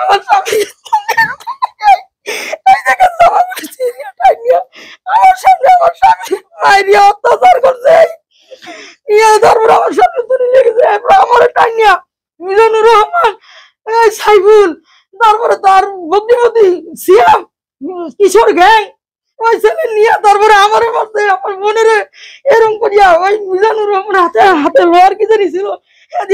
আমার স্বামী এই জায়গায় জমা করেছি আমার সামনে আমার স্বামী মাইরিয়া অত্যাচার করছে। তারপর আমার সামনে ধরে লেগেছে আমার টাইনিয়া মিজানুর রহমান, সাইফুল, তারপরে তার বুদ্ধিমতী সিয়াম, কিশোর গ্যাং, ওই ছেলে নিয়ে তারপরে আমারে মারছে, আমার বোনের এরকম করিয়া ওই মিজানুর রহমান হাতে হাতে লোহার কি জানি ছিল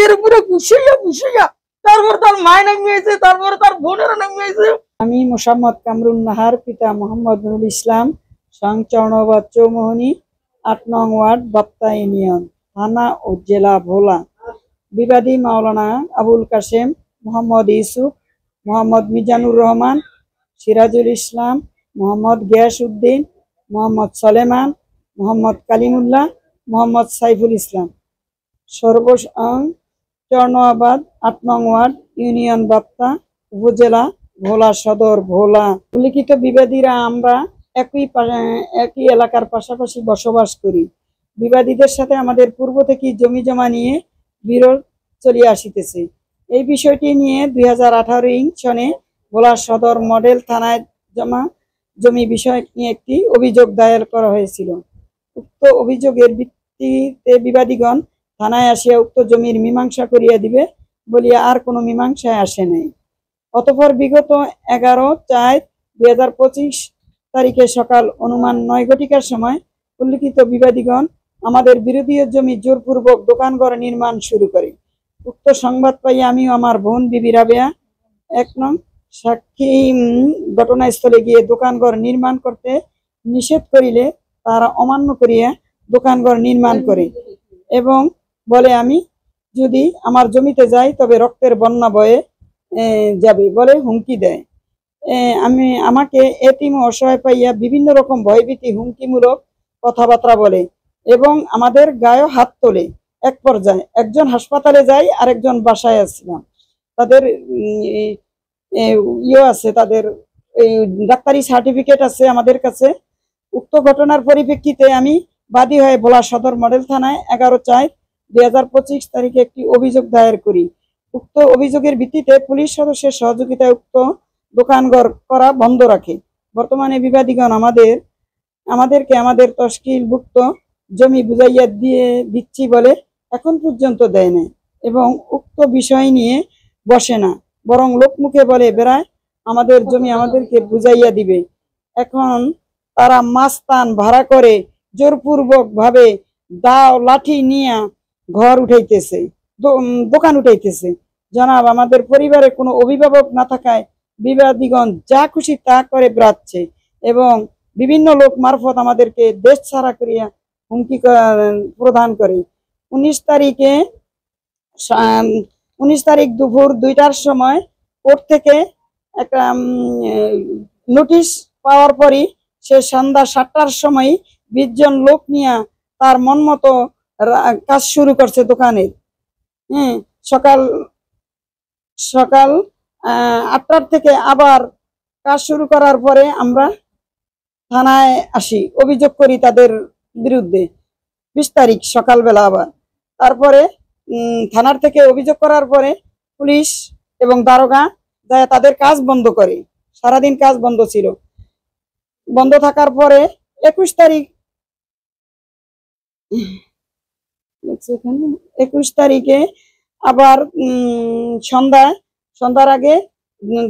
এর উপরে ঘুষাইয়া তারপর তার মায় নামিয়েছে, তারপরে তার বোনেরা নামিয়েছে। আমি মোসাম্মদ কামরুন নাহার, পিতা মোহাম্মদ নুরুল ইসলাম, সংচরণবাদ চৌমোহনী, ৮ নং ওয়ার্ড, বাপ্তা ইউনিয়ন, থানা ও জেলা ভোলা। বিবাদী মাওলানা আবুল কাশেম, মোহাম্মদ ইউসুফ, মোহাম্মদ মিজানুর রহমান, সিরাজুল ইসলাম, মোহাম্মদ গিয়াস উদ্দিন, মোহাম্মদ সলেমান, মোহাম্মদ কালিমুল্লাহ, মোহাম্মদ সাইফুল ইসলাম। চরণাবাদ ৮ নং ওয়ার্ড, ইউনিয়ন বাপ্তা, উপজেলা ভোলা সদর, ভোলা। উল্লিখিত বিবাদীরা আমরা একই এলাকার পাশাপাশি বসবাস করি। বিবাদীদের সাথে আমাদের পূর্ব থেকে জমি জমা নিয়ে বিরোধ চলিয়ে আসিতেছে। এই বিষয়টি নিয়ে 2018 সনে ভোলা সদর মডেল থানায় জমি বিষয় নিয়ে একটি অভিযোগ দায়ের করা হয়েছিল। উক্ত অভিযোগের ভিত্তিতে বিবাদীগণ থানায় আসিয়া উক্ত জমির মীমাংসা করিয়া দিবে বলিয়া আর কোনো মীমাংসায় আসে নাই। অতঃপর বিগত 11/4/2025 তারিখে সকাল অনুমান 9 ঘটিকার সময় উল্লিখিত বিবাদীগণ আমাদের বিরোধীয় জমি জোরপূর্বক দোকানঘর নির্মাণ শুরু করে। উক্ত সংবাদ পাইয়া আমি আমার বোন বিবি রাবেয়া 1 নং সাক্ষী ঘটনাস্থলে গিয়ে দোকানঘর নির্মাণ করতে নিষেধ করিলে তারা অমান্য করিয়া দোকানঘর নির্মাণ করে এবং বলে আমি যদি আমার জমিতে যাই তবে রক্তের বন্যা বয়ে যাবে বলে হুমকি দেয়। আমাকে এতিম অসহায় পাইয়া বিভিন্ন রকম ভয়ভীতি হুমকিমূলক কথাবার্তা বলে এবং আমাদের গায়ে হাত তোলে। এক পর্যায়ে একজন হাসপাতালে যায়, আরেকজন বাসায় আসছিলাম। তাদের আছে, তাদের ডাক্তারি সার্টিফিকেট আছে আমাদের কাছে। উক্ত ঘটনার পরিপ্রেক্ষিতে আমি বাদী হয়ে ভোলা সদর মডেল থানায় 11/4/2025 তারিখে একটি অভিযোগ দায়ের করি। উক্ত অভিযোগের ভিত্তিতে পুলিশ সদস্যের সহযোগিতায় উক্ত দোকানঘর করা বন্ধ রাখে। বর্তমানে বিবাদীগণ আমাদেরকে আমাদের তশকিলভুক্ত জমি বুঝাইয়া দিচ্ছি বলে এখন পর্যন্ত দেয় না এবং উক্ত বিষয় নিয়ে বসে না, বরং লোকমুখে বলে বেড়ায় আমাদের জমি আমাদেরকে বুঝাইয়া দিবে। এখন তারা মাস্তান ভাড়া করে জোরপূর্বক ভাবে দাও লাঠি নিয়ে ঘর উঠাইতেছে, দোকান উঠাইতেছে। জনাব, আমাদের পরিবারে কোনো অভিভাবক না থাকায় বিবাদীগণ যা খুশি তা করে বেড়াচ্ছে এবং বিভিন্ন লোক মারফত আমাদেরকে দেশ ছাড়া করিয়া হুমকি প্রদান করে। 19 তারিখ দুপুর 2টার সময় কোর্ট থেকে একটা নোটিশ পাওয়ার পরই সে সন্ধ্যা 7টার সময় 20 জন লোক নিয়ে তার মন মতো কাজ শুরু করছে দোকানের। সকাল 8টার থেকে আবার কাজ শুরু করার পরে আমরা থানায় আসি, অভিযোগ করি তাদের বিরুদ্ধে 20 তারিখ সকালবেলা। আবার তারপরে থানার থেকে অভিযোগ করার পরে পুলিশ এবং দারোগা যায় তাদের কাজ বন্ধ করে। সারাদিন কাজ বন্ধ ছিল। বন্ধ থাকার পরে 21 তারিখে আবার সন্ধ্যার আগে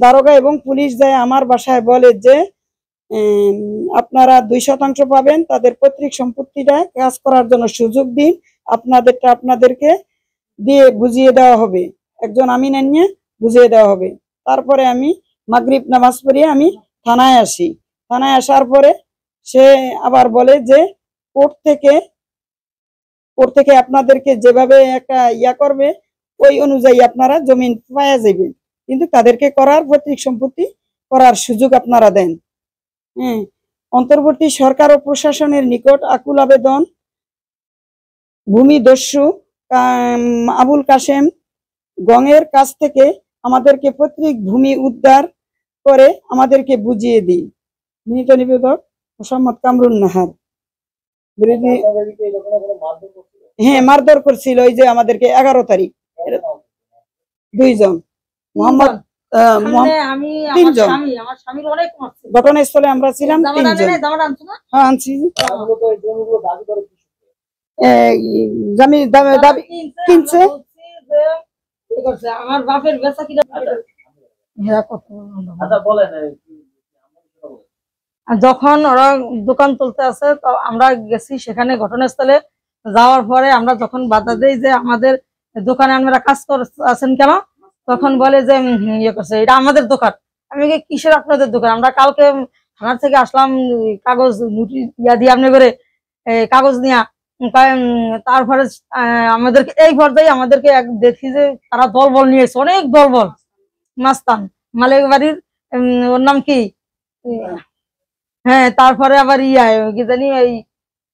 দারোগা এবং পুলিশ যায় আমার বাসায়, বলে যে আপনারা 2% পাবেন, তাদের পৈতৃক সম্পত্তিটা কাজ করার জন্য সুযোগ দিন, আপনাদেরটা আপনাদেরকে দিয়ে বুঝিয়ে দেওয়া হবে, একজন আমিন আনিয়ে বুঝিয়ে দেওয়া হবে। তারপরে আমি মাগরিব নামাজ পড়িয়ে আমি থানায় আসি। থানায় আসার পরে সে আবার বলে যে কোর্ট থেকে আপনাদেরকে যেভাবে একটা করবে ওই অনুযায়ী আপনারা জমিন পাওয়া যাবেন, কিন্তু তাদেরকে করার পৈতৃক সম্পত্তি করার সুযোগ আপনারা দেন। অন্তর্বর্তী সরকার ও প্রশাসনের নিকট আকুল আবেদন, ভূমিদস্যু আবুল কাশেম গঙের কাছ থেকে আমাদেরকে পৈতৃক ভূমি উদ্ধার করে আমাদেরকে বুঝিয়ে দিই। নিহিত নিবেদক মোসাম্মদ কামরুন নাহার। বিরোধী মারধর করছিল ওই যে আমাদেরকে 11 তারিখ 2 জন, মোহাম্মদ আমি তিনজন। আমার স্বামীর অনেক মারছে। ঘটনাস্থলে আমরা ছিলাম তিনজন। জামাটা আনছো না? হ্যাঁ আনছি। জমি দাবি কিনছে। আমার বাপের বেচা কিনা যখন ওরা দোকান তুলতে আছে তো আমরা গেছি সেখানে ঘটনাস্থলে। যাওয়ার পরে আমরা যখন বাধা দেই যে আমাদের দোকানে আপনারা কাজ করছেন কেন, তখন বলে যে ইয়ে করছে, এটা আমাদের দোকান। আমি কিসের আপনাদের দোকান? আমরা কালকে থানার থেকে আসলাম কাগজ ইয়া দিয়ে আপনি করে কাগজ নিয়ে। তারপরে আমাদেরকে এই পর্যায়ে আমাদেরকে দেখি যে তারা দলবল নিয়েছে, অনেক দলবল। মাস্তান মালিক বাড়ির ওর নাম কি, হ্যাঁ, তারপরে আবার কি জানি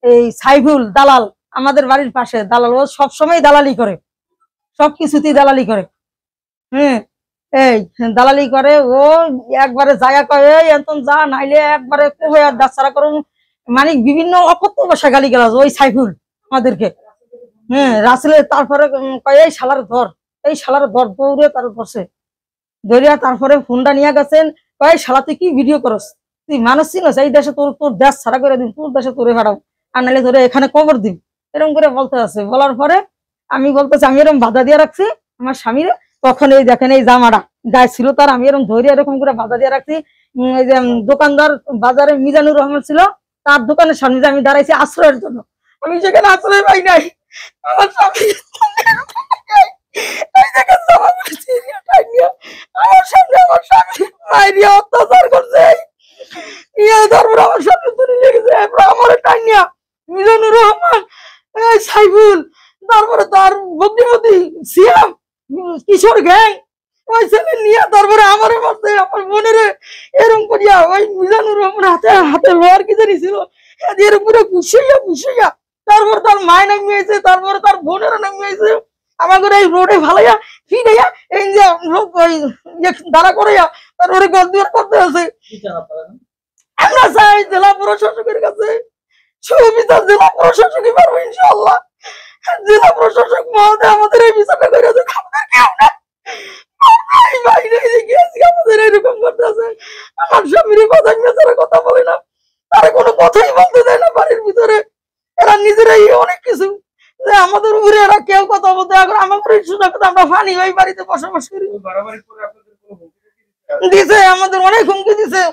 এই সাইফুল দালাল, আমাদের বাড়ির পাশে দালাল। ও সবসময় দালালি করে, সবকিছুতেই দালালি করে। এই দালালি করে। ও একবারে জায়গা কয়ে এতন যা নাইলে একবারে কবে আর দাঁড়া করুন, মানে বিভিন্ন অকথ্য ভাষায় গালি গালাজ ওই সাইফুল আমাদেরকে। রাসেলের তারপরে কয়ে এই শালার ধর, এই শালার ধর, দৌড়ে তার বসে ধরিয়া তারপরে ফোনটা নিয়ে গেছেন। কয়ে শালা তুই কি ভিডিও করস, তুই মানুষ চিনস? এই দেশে তোর তোর দেশ ছাড়া করে দিন, তোর দেশে তোরে ভাড়াও, আর নাহলে ধরে এখানে কবর দিন, এরকম করে বলতে আছে। বলার পরে আমি বলতেছি, আমি এরকম বাধা দিয়ে রাখছি আমার স্বামীর। তখন এই দেখেন এই জামাটা গায়ে ছিল তার, আমি এরকম ধরে এরকম করে বাধা দিয়ে রাখছি। এই যে দোকানদার বাজারে মিজানুর রহমান ছিল, তার দোকানের সামনে আমি দাঁড়াইছি আশ্রয়ের জন্য। আমি সেখানে আশ্রয় পাই নাই। আমার স্বামী আমার সামনে আমার স্বামী মাইরিয়া অত্যাচার করছে। আমার সামনে তুলে লেগেছে আমার টাইনিয়া মিজানুর রহমান, সাইফুল, তারপরে তার বগ্নিমতি সিয়াম, কিশোর গ্যাং, ওই ছেলে নিয়ে তারপরে আমার মারছে, আমার বোনের এরকম করিয়া ওই মিজানুর রহমান হাতে হাতে লোহার কি জানি ছিল, এরকম করে ঘুষাইয়া তারপর তার মায় নামিয়েছে, তারপরে তার বোনেরা নামিয়েছে। আমাদের এই রোডে ভালাইয়া ফিরাইয়া এই যে দাঁড়া করাইয়া তারপরে গদ্দিয়ার করতে আছে। আমরা চাই জেলা প্রশাসকের কাছে সুবিচার, জেলা প্রশাসকই পারবো ইনশাআল্লাহ। জেলা প্রশাসক মহোদয় আমাদের এই বিচারটা করে দেন। আমাদের কেউ না, আমাদের এরকম করতে আছে। আমার স্বামীর কথা মেয়েদের কথা বলে না, তারা কোনো কথাই বলতে দেয় না বাড়ির ভিতরে। এরা নিজেরাই অনেক কিছু যে আমাদের উপরে এরা কেউ কথা বলতে, আমাদের সুযোগ আমরা ফানি ওই বাড়িতে বসবাস করি দিছে, আমাদের অনেক হুমকি দিছে।